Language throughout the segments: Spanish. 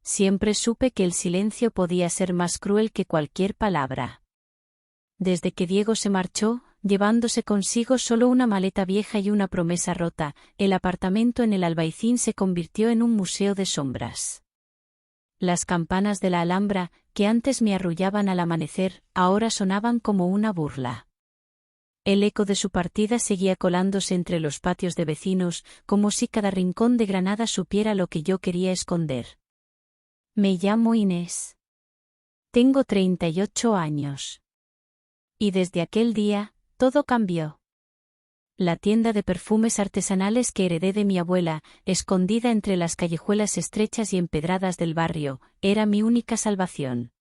Siempre supe que el silencio podía ser más cruel que cualquier palabra. Desde que Diego se marchó, llevándose consigo solo una maleta vieja y una promesa rota, el apartamento en el Albaicín se convirtió en un museo de sombras. Las campanas de la Alhambra, que antes me arrullaban al amanecer, ahora sonaban como una burla. El eco de su partida seguía colándose entre los patios de vecinos, como si cada rincón de Granada supiera lo que yo quería esconder. Me llamo Inés. Tengo 38 años. Y desde aquel día, todo cambió. La tienda de perfumes artesanales que heredé de mi abuela, escondida entre las callejuelas estrechas y empedradas del barrio, era mi única salvación.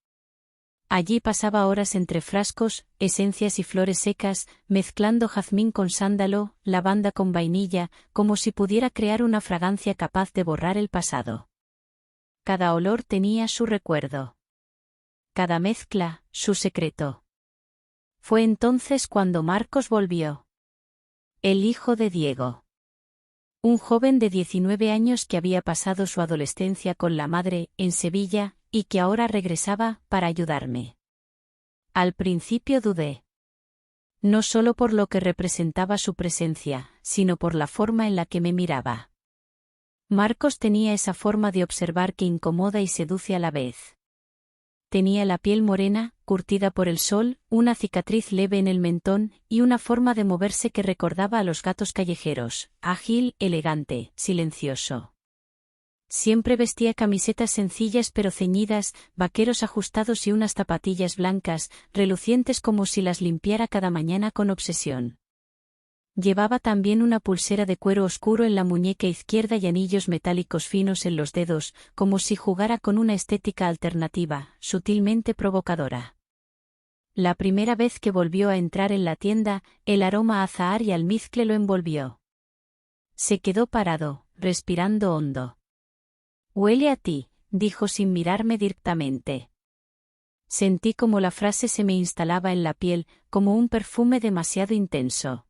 Allí pasaba horas entre frascos, esencias y flores secas, mezclando jazmín con sándalo, lavanda con vainilla, como si pudiera crear una fragancia capaz de borrar el pasado. Cada olor tenía su recuerdo. Cada mezcla, su secreto. Fue entonces cuando Marcos volvió. El hijo de Diego. Un joven de 19 años que había pasado su adolescencia con la madre, en Sevilla, y que ahora regresaba para ayudarme. Al principio dudé. No solo por lo que representaba su presencia, sino por la forma en la que me miraba. Marcos tenía esa forma de observar que incomoda y seduce a la vez. Tenía la piel morena, curtida por el sol, una cicatriz leve en el mentón, y una forma de moverse que recordaba a los gatos callejeros, ágil, elegante, silencioso. Siempre vestía camisetas sencillas pero ceñidas, vaqueros ajustados y unas zapatillas blancas, relucientes como si las limpiara cada mañana con obsesión. Llevaba también una pulsera de cuero oscuro en la muñeca izquierda y anillos metálicos finos en los dedos, como si jugara con una estética alternativa, sutilmente provocadora. La primera vez que volvió a entrar en la tienda, el aroma a azahar y almizcle lo envolvió. Se quedó parado, respirando hondo. «Huele a ti», dijo sin mirarme directamente. Sentí como la frase se me instalaba en la piel, como un perfume demasiado intenso.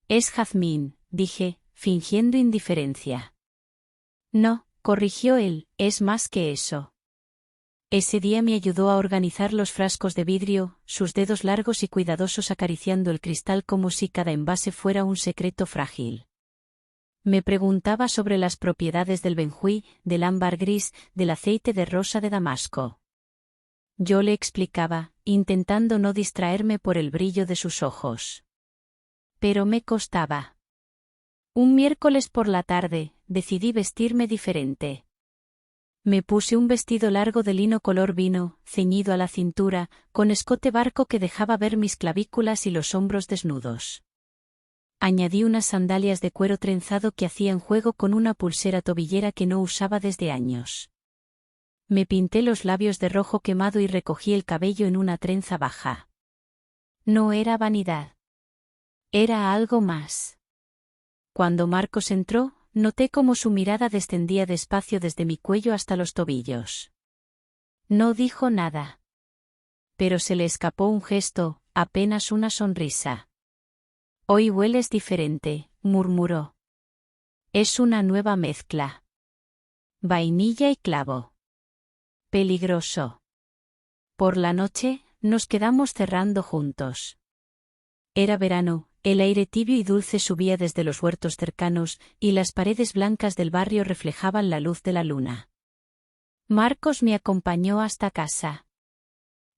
«Es jazmín», dije, fingiendo indiferencia. «No», corrigió él, «es más que eso». Ese día me ayudó a organizar los frascos de vidrio, sus dedos largos y cuidadosos acariciando el cristal como si cada envase fuera un secreto frágil. Me preguntaba sobre las propiedades del benjuí, del ámbar gris, del aceite de rosa de Damasco. Yo le explicaba, intentando no distraerme por el brillo de sus ojos. Pero me costaba. Un miércoles por la tarde, decidí vestirme diferente. Me puse un vestido largo de lino color vino, ceñido a la cintura, con escote barco que dejaba ver mis clavículas y los hombros desnudos. Añadí unas sandalias de cuero trenzado que hacían juego con una pulsera tobillera que no usaba desde años. Me pinté los labios de rojo quemado y recogí el cabello en una trenza baja. No era vanidad. Era algo más. Cuando Marcos entró, noté cómo su mirada descendía despacio desde mi cuello hasta los tobillos. No dijo nada. Pero se le escapó un gesto, apenas una sonrisa. «Hoy hueles diferente», murmuró. «Es una nueva mezcla. Vainilla y clavo. Peligroso». Por la noche, nos quedamos cerrando juntos. Era verano, el aire tibio y dulce subía desde los huertos cercanos, y las paredes blancas del barrio reflejaban la luz de la luna. Marcos me acompañó hasta casa.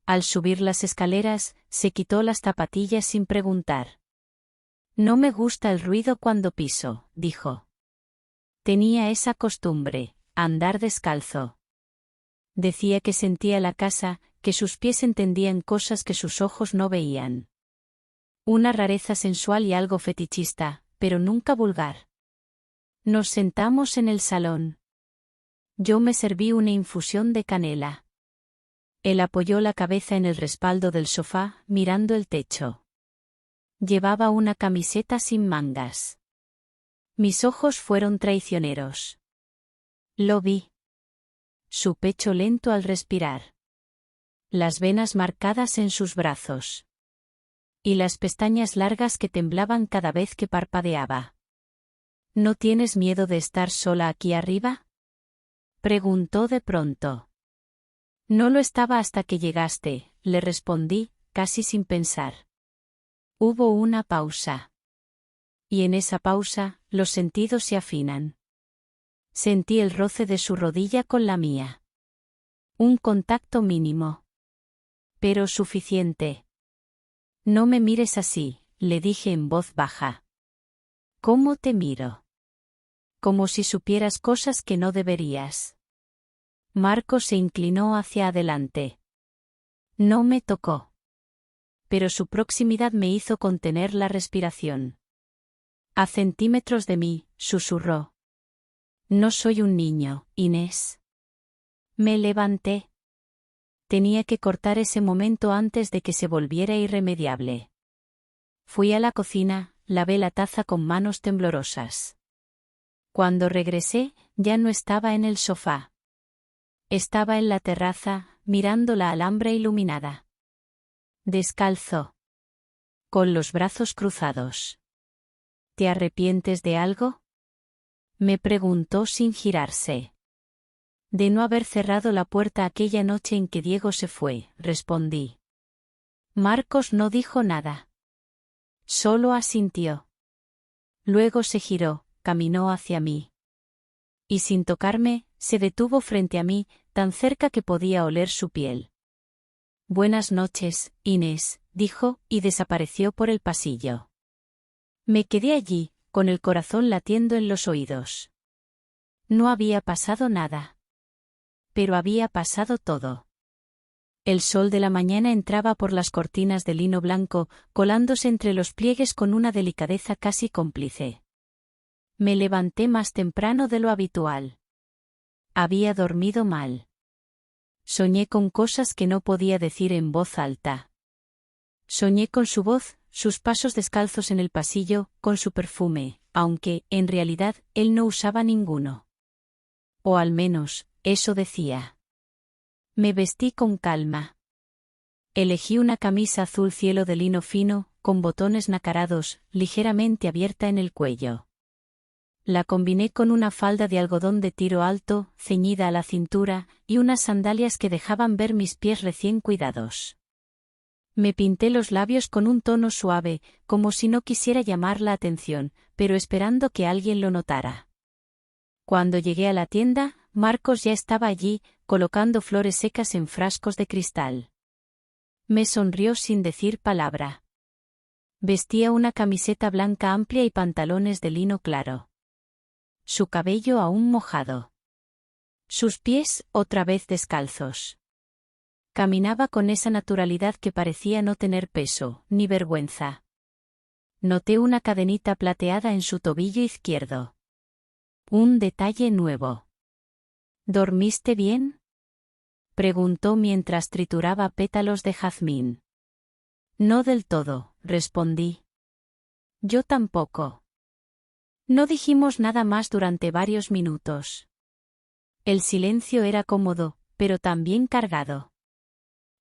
Al subir las escaleras, se quitó las zapatillas sin preguntar. «No me gusta el ruido cuando piso», dijo. Tenía esa costumbre, andar descalzo. Decía que sentía la casa, que sus pies entendían cosas que sus ojos no veían. Una rareza sensual y algo fetichista, pero nunca vulgar. Nos sentamos en el salón. Yo me serví una infusión de canela. Él apoyó la cabeza en el respaldo del sofá, mirando el techo. Llevaba una camiseta sin mangas. Mis ojos fueron traicioneros. Lo vi. Su pecho lento al respirar. Las venas marcadas en sus brazos. Y las pestañas largas que temblaban cada vez que parpadeaba. «¿No tienes miedo de estar sola aquí arriba?», Preguntó de pronto. No lo estaba hasta que llegaste, le respondí, casi sin pensar. Hubo una pausa. Y en esa pausa, los sentidos se afinan. Sentí el roce de su rodilla con la mía. Un contacto mínimo. Pero suficiente. No me mires así, le dije en voz baja. ¿Cómo te miro? Como si supieras cosas que no deberías. Marcos se inclinó hacia adelante. No me tocó. Pero su proximidad me hizo contener la respiración. A centímetros de mí, susurró. No soy un niño, Inés. Me levanté. Tenía que cortar ese momento antes de que se volviera irremediable. Fui a la cocina, lavé la taza con manos temblorosas. Cuando regresé, ya no estaba en el sofá. Estaba en la terraza, mirando la alhambra iluminada. Descalzo. Con los brazos cruzados. ¿Te arrepientes de algo? Me preguntó sin girarse. De no haber cerrado la puerta aquella noche en que Diego se fue, respondí. Marcos no dijo nada. Solo asintió. Luego se giró, caminó hacia mí. Y sin tocarme, se detuvo frente a mí, tan cerca que podía oler su piel. Buenas noches, Inés, dijo, y desapareció por el pasillo. Me quedé allí, con el corazón latiendo en los oídos. No había pasado nada. Pero había pasado todo. El sol de la mañana entraba por las cortinas de lino blanco, colándose entre los pliegues con una delicadeza casi cómplice. Me levanté más temprano de lo habitual. Había dormido mal. Soñé con cosas que no podía decir en voz alta. Soñé con su voz, sus pasos descalzos en el pasillo, con su perfume, aunque, en realidad, él no usaba ninguno. O al menos, eso decía. Me vestí con calma. Elegí una camisa azul cielo de lino fino, con botones nacarados, ligeramente abierta en el cuello. La combiné con una falda de algodón de tiro alto, ceñida a la cintura, y unas sandalias que dejaban ver mis pies recién cuidados. Me pinté los labios con un tono suave, como si no quisiera llamar la atención, pero esperando que alguien lo notara. Cuando llegué a la tienda, Marcos ya estaba allí, colocando flores secas en frascos de cristal. Me sonrió sin decir palabra. Vestía una camiseta blanca amplia y pantalones de lino claro. Su cabello aún mojado. Sus pies, otra vez descalzos. Caminaba con esa naturalidad que parecía no tener peso, ni vergüenza. Noté una cadenita plateada en su tobillo izquierdo. Un detalle nuevo. ¿Dormiste bien?, preguntó mientras trituraba pétalos de jazmín. No del todo, respondí. Yo tampoco. No dijimos nada más durante varios minutos. El silencio era cómodo, pero también cargado.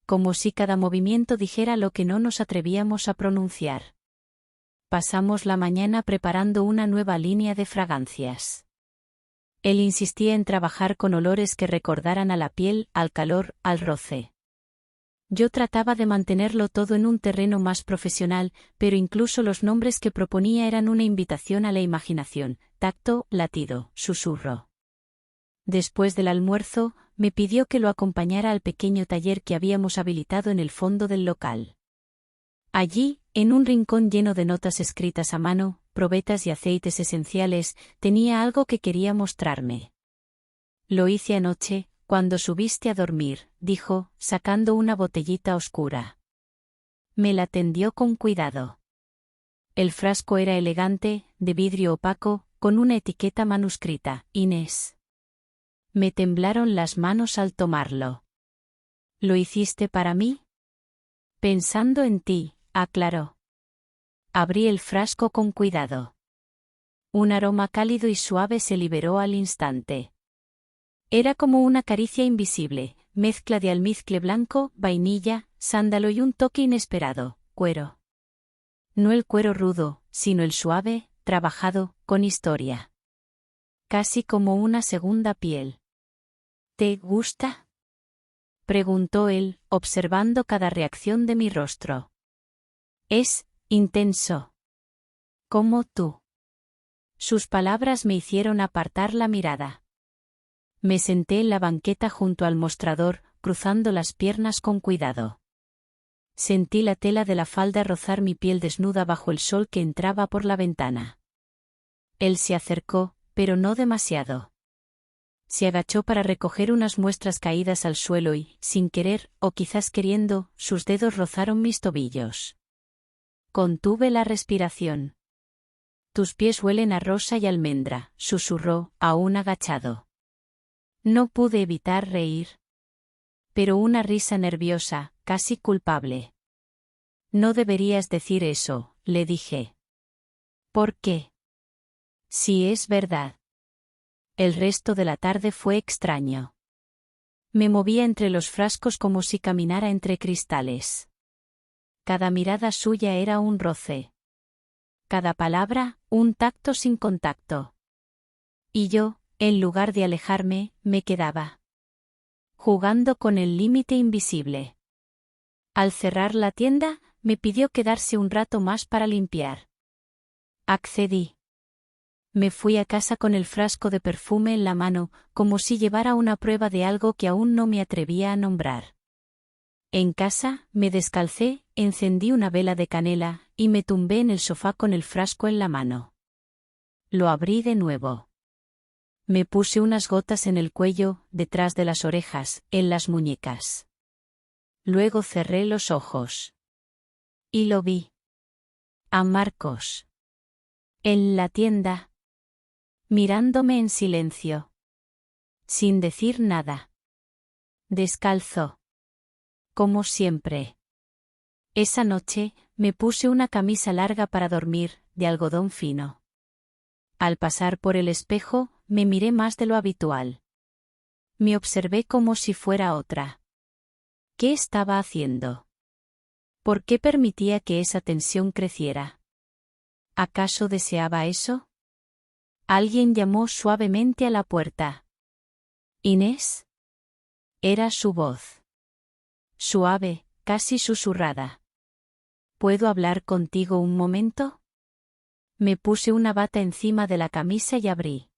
Como si cada movimiento dijera lo que no nos atrevíamos a pronunciar. Pasamos la mañana preparando una nueva línea de fragancias. Él insistía en trabajar con olores que recordaran a la piel, al calor, al roce. Yo trataba de mantenerlo todo en un terreno más profesional, pero incluso los nombres que proponía eran una invitación a la imaginación: tacto, latido, susurro. Después del almuerzo, me pidió que lo acompañara al pequeño taller que habíamos habilitado en el fondo del local. Allí, en un rincón lleno de notas escritas a mano, probetas y aceites esenciales, tenía algo que quería mostrarme. Lo hice anoche, cuando subiste a dormir, dijo, sacando una botellita oscura. Me la tendió con cuidado. El frasco era elegante, de vidrio opaco, con una etiqueta manuscrita: Inés. Me temblaron las manos al tomarlo. ¿Lo hiciste para mí? Pensando en ti, aclaró. Abrí el frasco con cuidado. Un aroma cálido y suave se liberó al instante. Era como una caricia invisible, mezcla de almizcle blanco, vainilla, sándalo y un toque inesperado: cuero. No el cuero rudo, sino el suave, trabajado, con historia. Casi como una segunda piel. ¿Te gusta? Preguntó él, observando cada reacción de mi rostro. Es intenso. Como tú. Sus palabras me hicieron apartar la mirada. Me senté en la banqueta junto al mostrador, cruzando las piernas con cuidado. Sentí la tela de la falda rozar mi piel desnuda bajo el sol que entraba por la ventana. Él se acercó, pero no demasiado. Se agachó para recoger unas muestras caídas al suelo y, sin querer, o quizás queriendo, sus dedos rozaron mis tobillos. Contuve la respiración. Tus pies huelen a rosa y almendra, susurró, aún agachado. No pude evitar reír. Pero una risa nerviosa, casi culpable. No deberías decir eso, le dije. ¿Por qué? Si es verdad. El resto de la tarde fue extraño. Me movía entre los frascos como si caminara entre cristales. Cada mirada suya era un roce. Cada palabra, un tacto sin contacto. Y yo, en lugar de alejarme, me quedaba. Jugando con el límite invisible. Al cerrar la tienda, me pidió quedarse un rato más para limpiar. Accedí. Me fui a casa con el frasco de perfume en la mano, como si llevara una prueba de algo que aún no me atrevía a nombrar. En casa, me descalcé, encendí una vela de canela, y me tumbé en el sofá con el frasco en la mano. Lo abrí de nuevo. Me puse unas gotas en el cuello, detrás de las orejas, en las muñecas. Luego cerré los ojos. Y lo vi. A Marcos. En la tienda. Mirándome en silencio. Sin decir nada. Descalzo. Como siempre. Esa noche, me puse una camisa larga para dormir, de algodón fino. Al pasar por el espejo, me miré más de lo habitual. Me observé como si fuera otra. ¿Qué estaba haciendo? ¿Por qué permitía que esa tensión creciera? ¿Acaso deseaba eso? Alguien llamó suavemente a la puerta. ¿Inés? Era su voz. Suave, casi susurrada. ¿Puedo hablar contigo un momento? Me puse una bata encima de la camisa y abrí.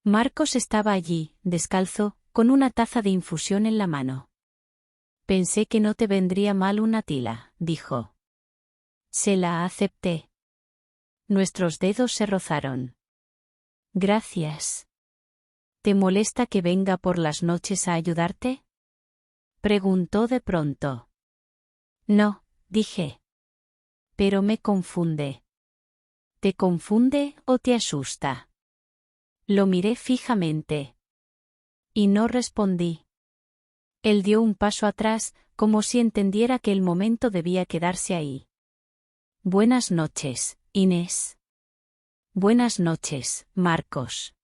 Marcos estaba allí, descalzo, con una taza de infusión en la mano. Pensé que no te vendría mal una tila, dijo. Se la acepté. Nuestros dedos se rozaron. Gracias. ¿Te molesta que venga por las noches a ayudarte? Preguntó de pronto. No, dije. Pero me confunde. ¿Te confunde o te asusta? Lo miré fijamente. Y no respondí. Él dio un paso atrás, como si entendiera que el momento debía quedarse ahí. Buenas noches, Inés. Buenas noches, Marcos.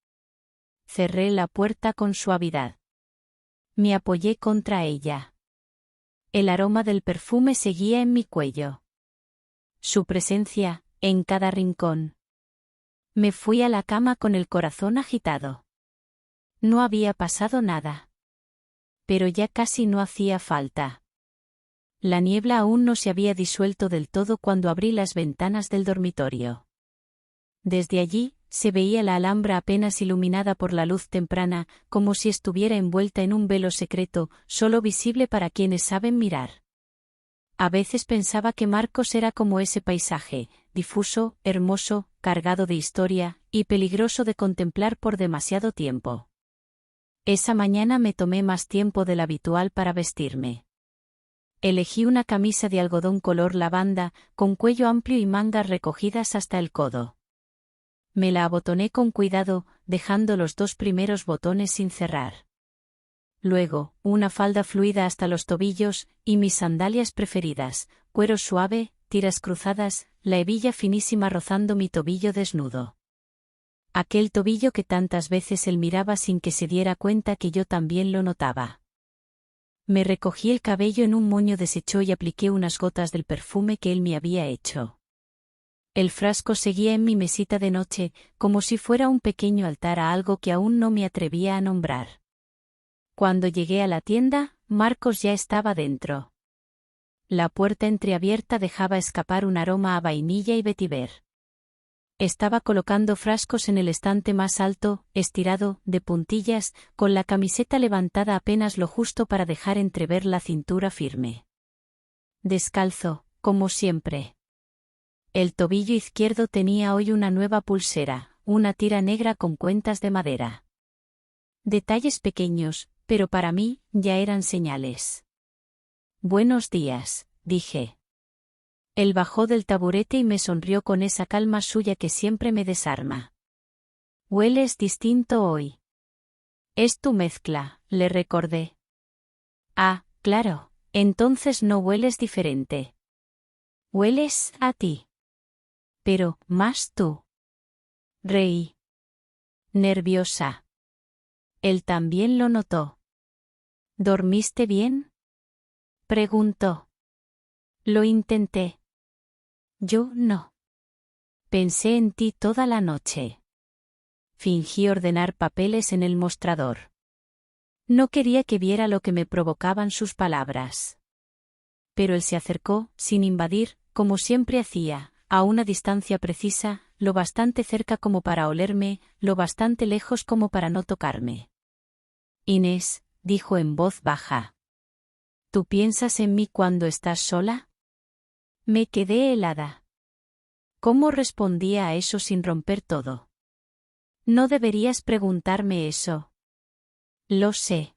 Cerré la puerta con suavidad. Me apoyé contra ella. El aroma del perfume seguía en mi cuello. Su presencia, en cada rincón. Me fui a la cama con el corazón agitado. No había pasado nada. Pero ya casi no hacía falta. La niebla aún no se había disuelto del todo cuando abrí las ventanas del dormitorio. Desde allí, se veía la Alhambra apenas iluminada por la luz temprana, como si estuviera envuelta en un velo secreto, solo visible para quienes saben mirar. A veces pensaba que Marcos era como ese paisaje, difuso, hermoso, cargado de historia, y peligroso de contemplar por demasiado tiempo. Esa mañana me tomé más tiempo del habitual para vestirme. Elegí una camisa de algodón color lavanda, con cuello amplio y mangas recogidas hasta el codo. Me la abotoné con cuidado, dejando los 2 primeros botones sin cerrar. Luego, una falda fluida hasta los tobillos, y mis sandalias preferidas, cuero suave, tiras cruzadas, la hebilla finísima rozando mi tobillo desnudo. Aquel tobillo que tantas veces él miraba sin que se diera cuenta que yo también lo notaba. Me recogí el cabello en un moño deshecho y apliqué unas gotas del perfume que él me había hecho. El frasco seguía en mi mesita de noche, como si fuera un pequeño altar a algo que aún no me atrevía a nombrar. Cuando llegué a la tienda, Marcos ya estaba dentro. La puerta entreabierta dejaba escapar un aroma a vainilla y vetiver. Estaba colocando frascos en el estante más alto, estirado, de puntillas, con la camiseta levantada apenas lo justo para dejar entrever la cintura firme. Descalzo, como siempre. El tobillo izquierdo tenía hoy una nueva pulsera, una tira negra con cuentas de madera. Detalles pequeños, pero para mí, ya eran señales. «Buenos días», dije. Él bajó del taburete y me sonrió con esa calma suya que siempre me desarma. «Hueles distinto hoy». «Es tu mezcla», le recordé. «Ah, claro, entonces no hueles diferente. Hueles a ti. Pero, más tú». Reí. Nerviosa. Él también lo notó. «¿Dormiste bien?», preguntó. «Lo intenté». «Yo no. Pensé en ti toda la noche». Fingí ordenar papeles en el mostrador. No quería que viera lo que me provocaban sus palabras. Pero él se acercó, sin invadir, como siempre hacía, a una distancia precisa, lo bastante cerca como para olerme, lo bastante lejos como para no tocarme. «Inés», dijo en voz baja. «¿Tú piensas en mí cuando estás sola?». Me quedé helada. ¿Cómo respondía a eso sin romper todo? No deberías preguntarme eso. Lo sé.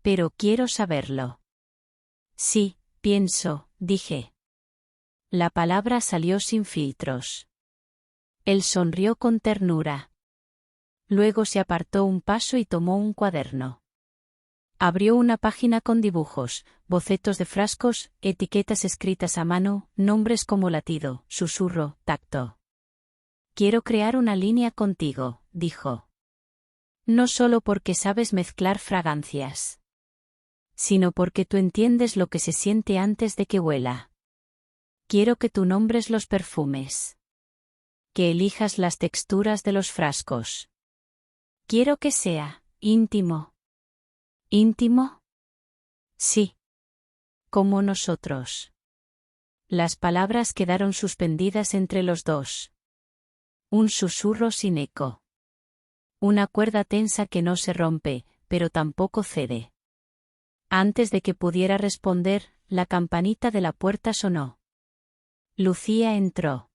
Pero quiero saberlo. Sí, pienso, dije. La palabra salió sin filtros. Él sonrió con ternura. Luego se apartó un paso y tomó un cuaderno. Abrió una página con dibujos, bocetos de frascos, etiquetas escritas a mano, nombres como latido, susurro, tacto. «Quiero crear una línea contigo», dijo. «No solo porque sabes mezclar fragancias, sino porque tú entiendes lo que se siente antes de que huela. Quiero que tú nombres los perfumes. Que elijas las texturas de los frascos. Quiero que sea íntimo». «¿Íntimo?». «Sí. Como nosotros». Las palabras quedaron suspendidas entre los dos. Un susurro sin eco. Una cuerda tensa que no se rompe, pero tampoco cede. Antes de que pudiera responder, la campanita de la puerta sonó. Lucía entró.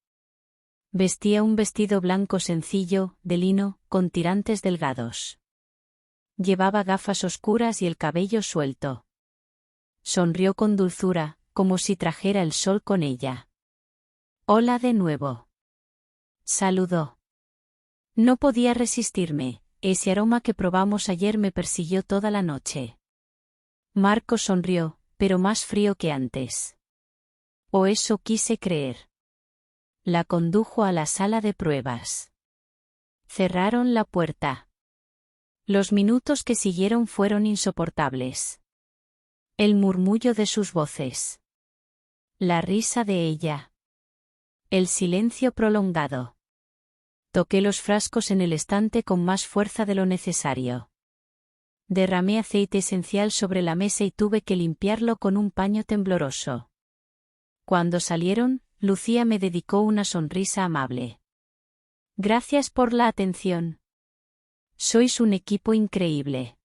Vestía un vestido blanco sencillo, de lino, con tirantes delgados. Llevaba gafas oscuras y el cabello suelto. Sonrió con dulzura, como si trajera el sol con ella. «Hola de nuevo». Saludó. No podía resistirme, ese aroma que probamos ayer me persiguió toda la noche. Marcos sonrió, pero más frío que antes. O eso quise creer. La condujo a la sala de pruebas. Cerraron la puerta. Los minutos que siguieron fueron insoportables. El murmullo de sus voces. La risa de ella. El silencio prolongado. Toqué los frascos en el estante con más fuerza de lo necesario. Derramé aceite esencial sobre la mesa y tuve que limpiarlo con un paño tembloroso. Cuando salieron, Lucía me dedicó una sonrisa amable. «Gracias por la atención. Sois un equipo increíble.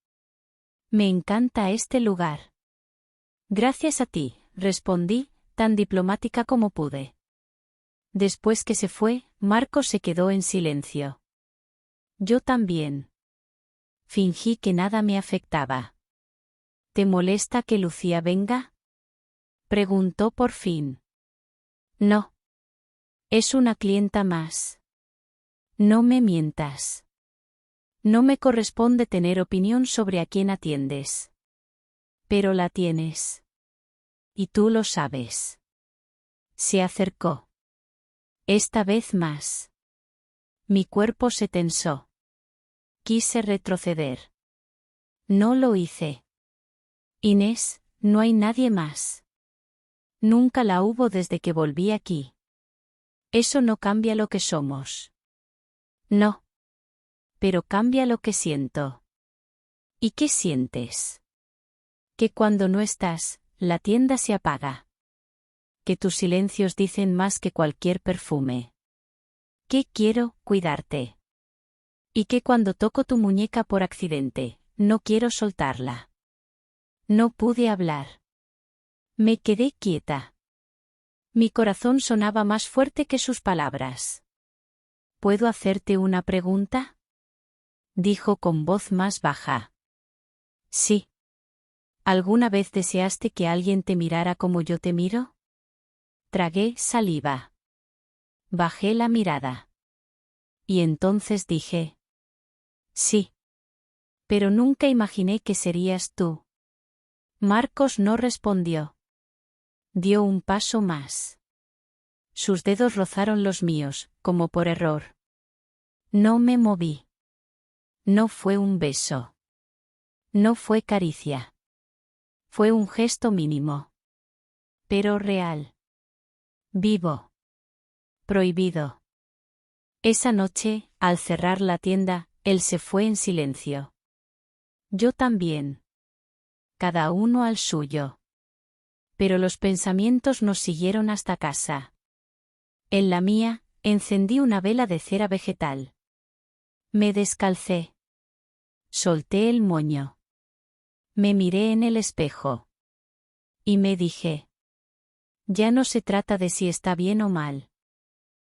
Me encanta este lugar». «Gracias a ti», respondí, tan diplomática como pude. Después que se fue, Marcos se quedó en silencio. Yo también. Fingí que nada me afectaba. «¿Te molesta que Lucía venga?», preguntó por fin. «No. Es una clienta más». «No me mientas. No me corresponde tener opinión sobre a quién atiendes. Pero la tienes. Y tú lo sabes». Se acercó. Esta vez más. Mi cuerpo se tensó. Quise retroceder. No lo hice. «Inés, no hay nadie más». Nunca la hubo desde que volví aquí. Eso no cambia lo que somos. No. Pero cambia lo que siento. ¿Y qué sientes? Que cuando no estás, la tienda se apaga. Que tus silencios dicen más que cualquier perfume. Que quiero cuidarte. Y que cuando toco tu muñeca por accidente, no quiero soltarla. No pude hablar. Me quedé quieta. Mi corazón sonaba más fuerte que sus palabras. ¿Puedo hacerte una pregunta? Dijo con voz más baja. Sí. ¿Alguna vez deseaste que alguien te mirara como yo te miro? Tragué saliva. Bajé la mirada. Y entonces dije. Sí. Pero nunca imaginé que serías tú. Marcos no respondió. Dio un paso más. Sus dedos rozaron los míos, como por error. No me moví. No fue un beso. No fue caricia. Fue un gesto mínimo. Pero real. Vivo. Prohibido. Esa noche, al cerrar la tienda, él se fue en silencio. Yo también. Cada uno al suyo. Pero los pensamientos nos siguieron hasta casa. En la mía, encendí una vela de cera vegetal. Me descalcé. Solté el moño. Me miré en el espejo. Y me dije. Ya no se trata de si está bien o mal.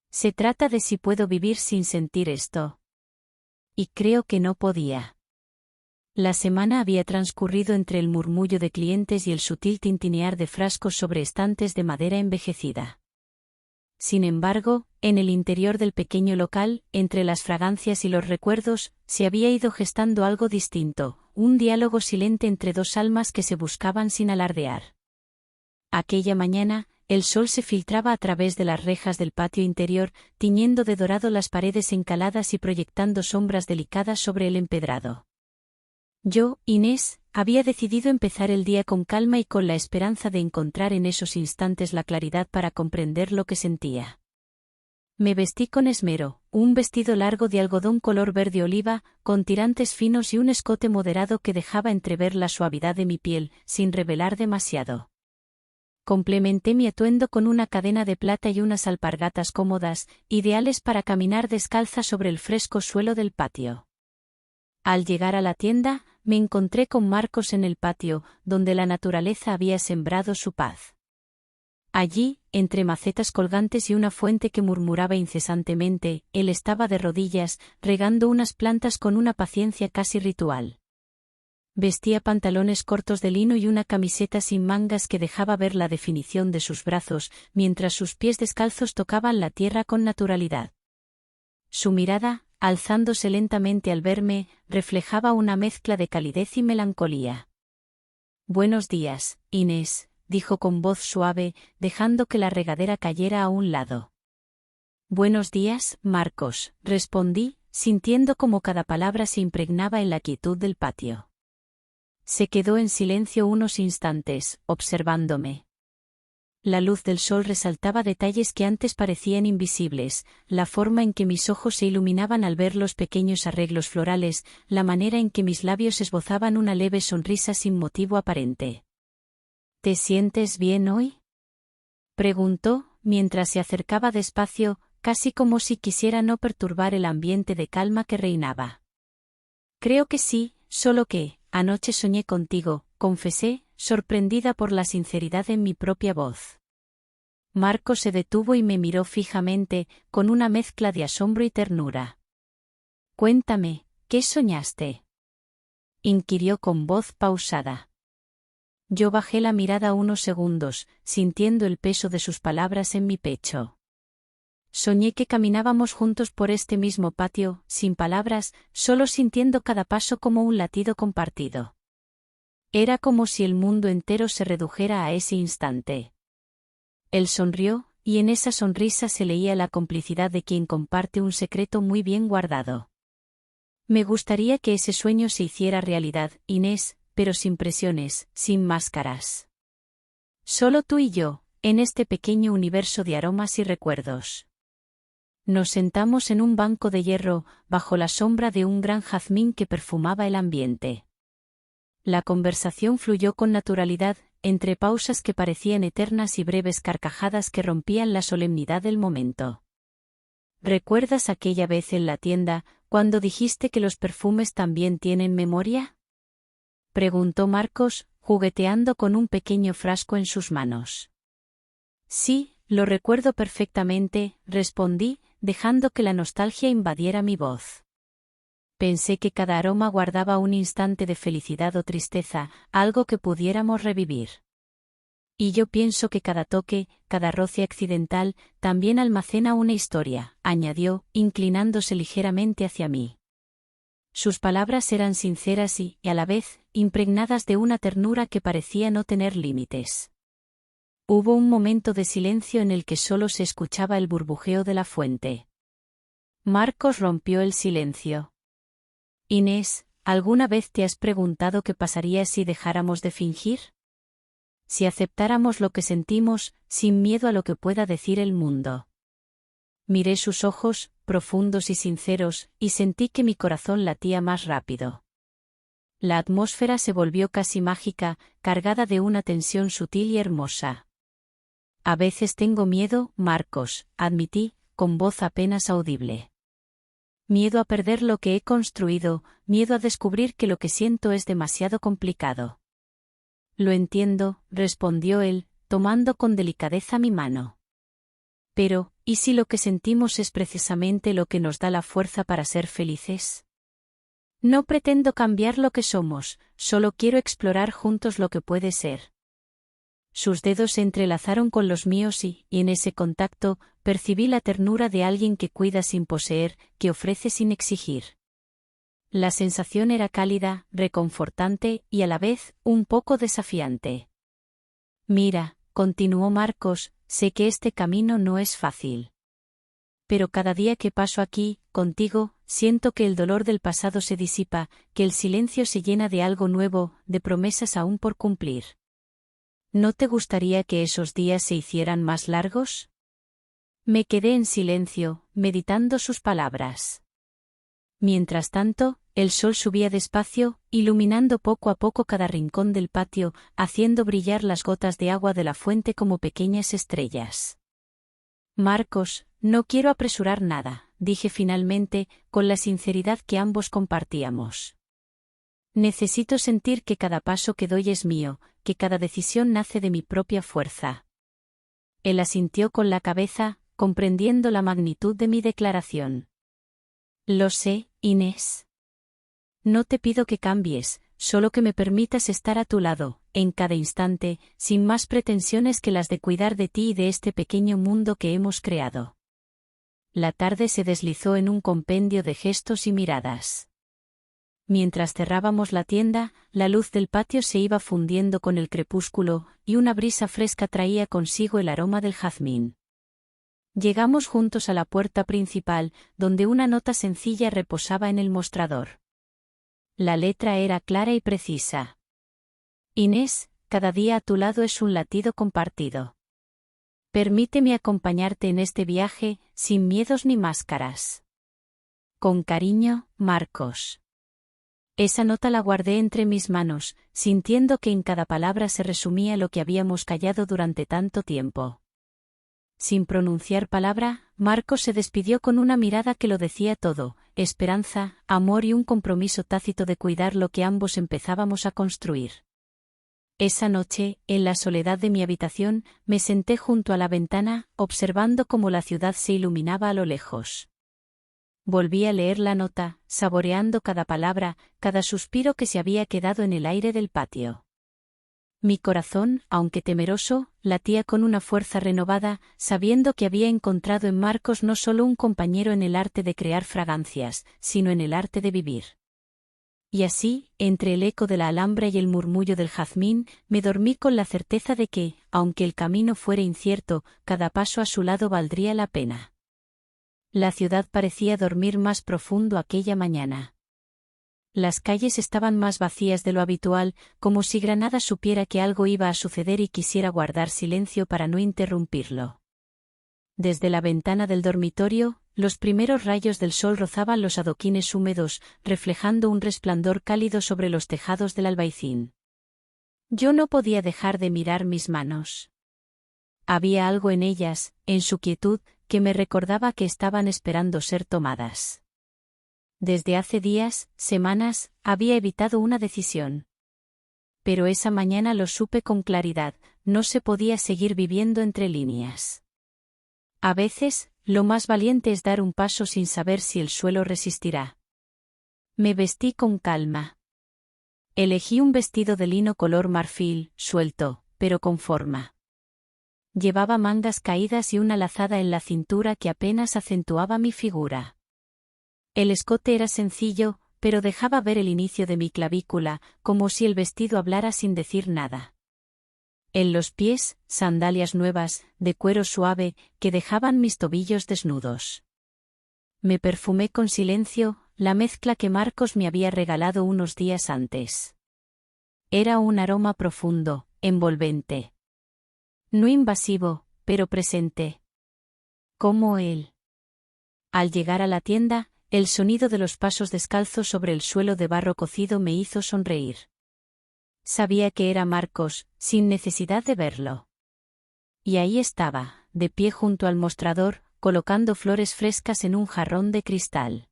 Se trata de si puedo vivir sin sentir esto. Y creo que no podía. La semana había transcurrido entre el murmullo de clientes y el sutil tintinear de frascos sobre estantes de madera envejecida. Sin embargo, en el interior del pequeño local, entre las fragancias y los recuerdos, se había ido gestando algo distinto, un diálogo silente entre dos almas que se buscaban sin alardear. Aquella mañana, el sol se filtraba a través de las rejas del patio interior, tiñendo de dorado las paredes encaladas y proyectando sombras delicadas sobre el empedrado. Yo, Inés, había decidido empezar el día con calma y con la esperanza de encontrar en esos instantes la claridad para comprender lo que sentía. Me vestí con esmero, un vestido largo de algodón color verde oliva, con tirantes finos y un escote moderado que dejaba entrever la suavidad de mi piel, sin revelar demasiado. Complementé mi atuendo con una cadena de plata y unas alpargatas cómodas, ideales para caminar descalza sobre el fresco suelo del patio. Al llegar a la tienda, me encontré con Marcos en el patio, donde la naturaleza había sembrado su paz. Allí, entre macetas colgantes y una fuente que murmuraba incesantemente, él estaba de rodillas, regando unas plantas con una paciencia casi ritual. Vestía pantalones cortos de lino y una camiseta sin mangas que dejaba ver la definición de sus brazos, mientras sus pies descalzos tocaban la tierra con naturalidad. Su mirada, alzándose lentamente al verme, reflejaba una mezcla de calidez y melancolía. «Buenos días, Inés», dijo con voz suave, dejando que la regadera cayera a un lado. «Buenos días, Marcos», respondí, sintiendo como cada palabra se impregnaba en la quietud del patio. Se quedó en silencio unos instantes, observándome. La luz del sol resaltaba detalles que antes parecían invisibles, la forma en que mis ojos se iluminaban al ver los pequeños arreglos florales, la manera en que mis labios esbozaban una leve sonrisa sin motivo aparente. «¿Te sientes bien hoy?», preguntó, mientras se acercaba despacio, casi como si quisiera no perturbar el ambiente de calma que reinaba. «Creo que sí, solo que, anoche soñé contigo», confesé, sorprendida por la sinceridad en mi propia voz. Marcos se detuvo y me miró fijamente, con una mezcla de asombro y ternura. «Cuéntame, ¿qué soñaste?», inquirió con voz pausada. Yo bajé la mirada unos segundos, sintiendo el peso de sus palabras en mi pecho. Soñé que caminábamos juntos por este mismo patio, sin palabras, solo sintiendo cada paso como un latido compartido. Era como si el mundo entero se redujera a ese instante. Él sonrió, y en esa sonrisa se leía la complicidad de quien comparte un secreto muy bien guardado. «Me gustaría que ese sueño se hiciera realidad, Inés, pero sin presiones, sin máscaras. Solo tú y yo, en este pequeño universo de aromas y recuerdos». Nos sentamos en un banco de hierro, bajo la sombra de un gran jazmín que perfumaba el ambiente. La conversación fluyó con naturalidad, entre pausas que parecían eternas y breves carcajadas que rompían la solemnidad del momento. ¿Recuerdas aquella vez en la tienda, cuando dijiste que los perfumes también tienen memoria? Preguntó Marcos, jugueteando con un pequeño frasco en sus manos. Sí, lo recuerdo perfectamente, respondí, dejando que la nostalgia invadiera mi voz. Pensé que cada aroma guardaba un instante de felicidad o tristeza, algo que pudiéramos revivir. Y yo pienso que cada toque, cada roce accidental, también almacena una historia, añadió, inclinándose ligeramente hacia mí. Sus palabras eran sinceras y, a la vez, impregnadas de una ternura que parecía no tener límites. Hubo un momento de silencio en el que solo se escuchaba el burbujeo de la fuente. Marcos rompió el silencio. Inés, ¿alguna vez te has preguntado qué pasaría si dejáramos de fingir? Si aceptáramos lo que sentimos, sin miedo a lo que pueda decir el mundo. Miré sus ojos, profundos y sinceros, y sentí que mi corazón latía más rápido. La atmósfera se volvió casi mágica, cargada de una tensión sutil y hermosa. A veces tengo miedo, Marcos, admití, con voz apenas audible. Miedo a perder lo que he construido, miedo a descubrir que lo que siento es demasiado complicado. Lo entiendo, respondió él, tomando con delicadeza mi mano. Pero, ¿y si lo que sentimos es precisamente lo que nos da la fuerza para ser felices? No pretendo cambiar lo que somos, solo quiero explorar juntos lo que puede ser. Sus dedos se entrelazaron con los míos y, en ese contacto, percibí la ternura de alguien que cuida sin poseer, que ofrece sin exigir. La sensación era cálida, reconfortante y a la vez, un poco desafiante. Mira, continuó Marcos, sé que este camino no es fácil. Pero cada día que paso aquí, contigo, siento que el dolor del pasado se disipa, que el silencio se llena de algo nuevo, de promesas aún por cumplir. ¿No te gustaría que esos días se hicieran más largos? Me quedé en silencio, meditando sus palabras. Mientras tanto, el sol subía despacio, iluminando poco a poco cada rincón del patio, haciendo brillar las gotas de agua de la fuente como pequeñas estrellas. Marcos, no quiero apresurar nada, dije finalmente, con la sinceridad que ambos compartíamos. Necesito sentir que cada paso que doy es mío, que cada decisión nace de mi propia fuerza. Él asintió con la cabeza, comprendiendo la magnitud de mi declaración. Lo sé, Inés. No te pido que cambies, solo que me permitas estar a tu lado, en cada instante, sin más pretensiones que las de cuidar de ti y de este pequeño mundo que hemos creado. La tarde se deslizó en un compendio de gestos y miradas. Mientras cerrábamos la tienda, la luz del patio se iba fundiendo con el crepúsculo, y una brisa fresca traía consigo el aroma del jazmín. Llegamos juntos a la puerta principal, donde una nota sencilla reposaba en el mostrador. La letra era clara y precisa. Inés, cada día a tu lado es un latido compartido. Permíteme acompañarte en este viaje, sin miedos ni máscaras. Con cariño, Marcos. Esa nota la guardé entre mis manos, sintiendo que en cada palabra se resumía lo que habíamos callado durante tanto tiempo. Sin pronunciar palabra, Marcos se despidió con una mirada que lo decía todo, esperanza, amor y un compromiso tácito de cuidar lo que ambos empezábamos a construir. Esa noche, en la soledad de mi habitación, me senté junto a la ventana, observando cómo la ciudad se iluminaba a lo lejos. Volví a leer la nota, saboreando cada palabra, cada suspiro que se había quedado en el aire del patio. Mi corazón, aunque temeroso, latía con una fuerza renovada, sabiendo que había encontrado en Marcos no solo un compañero en el arte de crear fragancias, sino en el arte de vivir. Y así, entre el eco de la alhambra y el murmullo del jazmín, me dormí con la certeza de que, aunque el camino fuera incierto, cada paso a su lado valdría la pena. La ciudad parecía dormir más profundo aquella mañana. Las calles estaban más vacías de lo habitual, como si Granada supiera que algo iba a suceder y quisiera guardar silencio para no interrumpirlo. Desde la ventana del dormitorio, los primeros rayos del sol rozaban los adoquines húmedos, reflejando un resplandor cálido sobre los tejados del albaicín. Yo no podía dejar de mirar mis manos. Había algo en ellas, en su quietud, que me recordaba que estaban esperando ser tomadas. Desde hace días, semanas, había evitado una decisión. Pero esa mañana lo supe con claridad, no se podía seguir viviendo entre líneas. A veces, lo más valiente es dar un paso sin saber si el suelo resistirá. Me vestí con calma. Elegí un vestido de lino color marfil, suelto, pero con forma. Llevaba mangas caídas y una lazada en la cintura que apenas acentuaba mi figura. El escote era sencillo, pero dejaba ver el inicio de mi clavícula, como si el vestido hablara sin decir nada. En los pies, sandalias nuevas, de cuero suave, que dejaban mis tobillos desnudos. Me perfumé con silencio, la mezcla que Marcos me había regalado unos días antes. Era un aroma profundo, envolvente. No invasivo, pero presente. Como él. Al llegar a la tienda, el sonido de los pasos descalzos sobre el suelo de barro cocido me hizo sonreír. Sabía que era Marcos, sin necesidad de verlo. Y ahí estaba, de pie junto al mostrador, colocando flores frescas en un jarrón de cristal.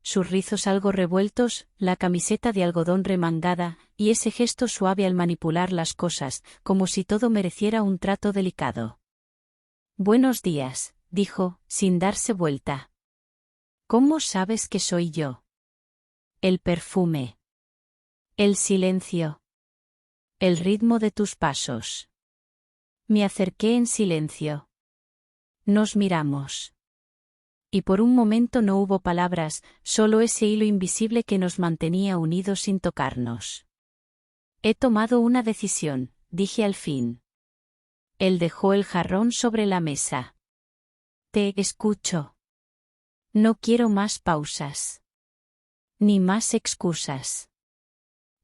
Sus rizos algo revueltos, la camiseta de algodón remangada, y ese gesto suave al manipular las cosas, como si todo mereciera un trato delicado. «Buenos días», dijo, sin darse vuelta. «¿Cómo sabes que soy yo?» «El perfume. El silencio. El ritmo de tus pasos». Me acerqué en silencio. Nos miramos. Y por un momento no hubo palabras, solo ese hilo invisible que nos mantenía unidos sin tocarnos. «He tomado una decisión», dije al fin. Él dejó el jarrón sobre la mesa. «Te escucho. No quiero más pausas. Ni más excusas.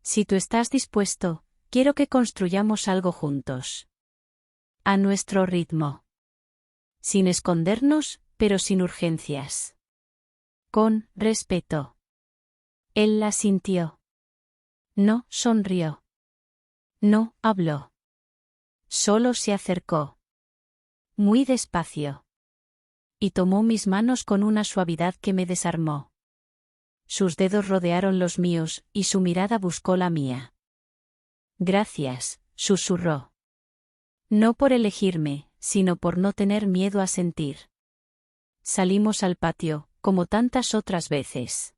Si tú estás dispuesto, quiero que construyamos algo juntos. A nuestro ritmo. Sin escondernos, pero sin urgencias. Con respeto». Él la sintió. No sonrió. No habló. Solo se acercó. Muy despacio. Y tomó mis manos con una suavidad que me desarmó. Sus dedos rodearon los míos, y su mirada buscó la mía. «Gracias», susurró. «No por elegirme, sino por no tener miedo a sentir». Salimos al patio, como tantas otras veces.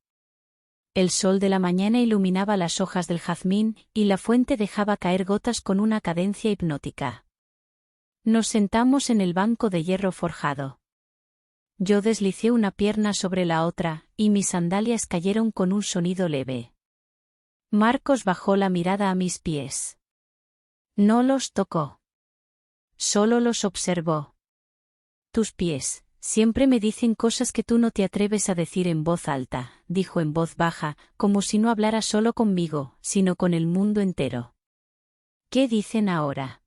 El sol de la mañana iluminaba las hojas del jazmín, y la fuente dejaba caer gotas con una cadencia hipnótica. Nos sentamos en el banco de hierro forjado. Yo deslicé una pierna sobre la otra, y mis sandalias cayeron con un sonido leve. Marcos bajó la mirada a mis pies. No los tocó. Solo los observó. «Tus pies siempre me dicen cosas que tú no te atreves a decir en voz alta», dijo en voz baja, como si no hablara solo conmigo, sino con el mundo entero. «¿Qué dicen ahora?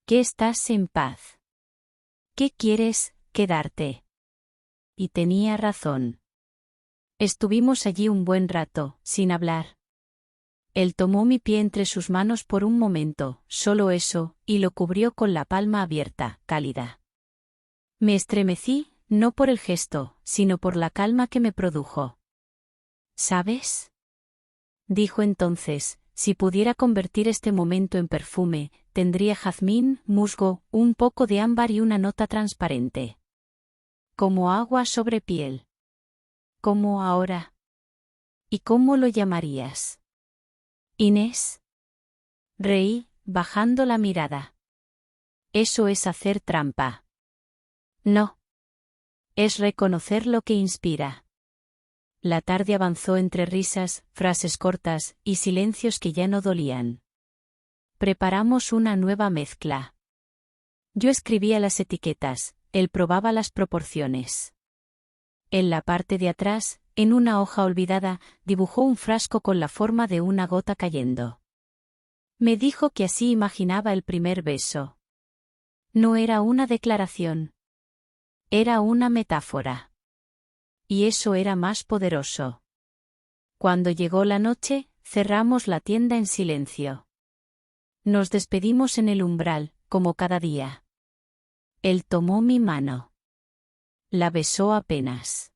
Que estás en paz. ¿Qué quieres, quedarte?» Y tenía razón. Estuvimos allí un buen rato, sin hablar. Él tomó mi pie entre sus manos por un momento, solo eso, y lo cubrió con la palma abierta, cálida. Me estremecí, no por el gesto, sino por la calma que me produjo. «¿Sabes?», dijo entonces, «si pudiera convertir este momento en perfume, tendría jazmín, musgo, un poco de ámbar y una nota transparente. Como agua sobre piel. Como ahora». «¿Y cómo lo llamarías?» «Inés». Reí, bajando la mirada. «Eso es hacer trampa». «No. Es reconocer lo que inspira». La tarde avanzó entre risas, frases cortas, y silencios que ya no dolían. Preparamos una nueva mezcla. Yo escribía las etiquetas, él probaba las proporciones. En la parte de atrás, en una hoja olvidada, dibujó un frasco con la forma de una gota cayendo. Me dijo que así imaginaba el primer beso. No era una declaración. Era una metáfora. Y eso era más poderoso. Cuando llegó la noche, cerramos la tienda en silencio. Nos despedimos en el umbral, como cada día. Él tomó mi mano. La besó apenas.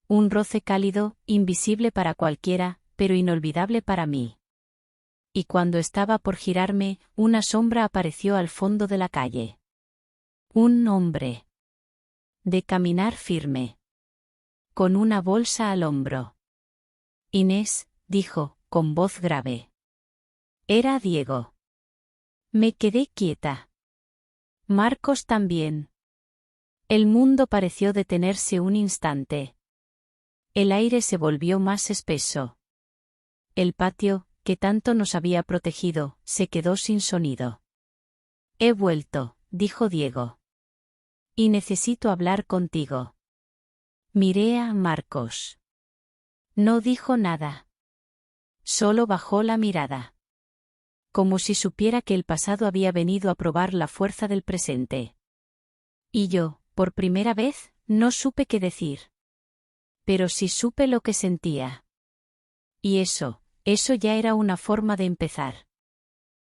Un roce cálido, invisible para cualquiera, pero inolvidable para mí. Y cuando estaba por girarme, una sombra apareció al fondo de la calle. Un hombre. De caminar firme. Con una bolsa al hombro. Inés, dijo, con voz grave. Era Diego. Me quedé quieta. Marcos también. El mundo pareció detenerse un instante. El aire se volvió más espeso. El patio, que tanto nos había protegido, se quedó sin sonido. He vuelto, dijo Diego. Y necesito hablar contigo. Miré a Marcos. No dijo nada. Solo bajó la mirada. Como si supiera que el pasado había venido a probar la fuerza del presente. Y yo, por primera vez, no supe qué decir. Pero sí supe lo que sentía. Y eso ya era una forma de empezar.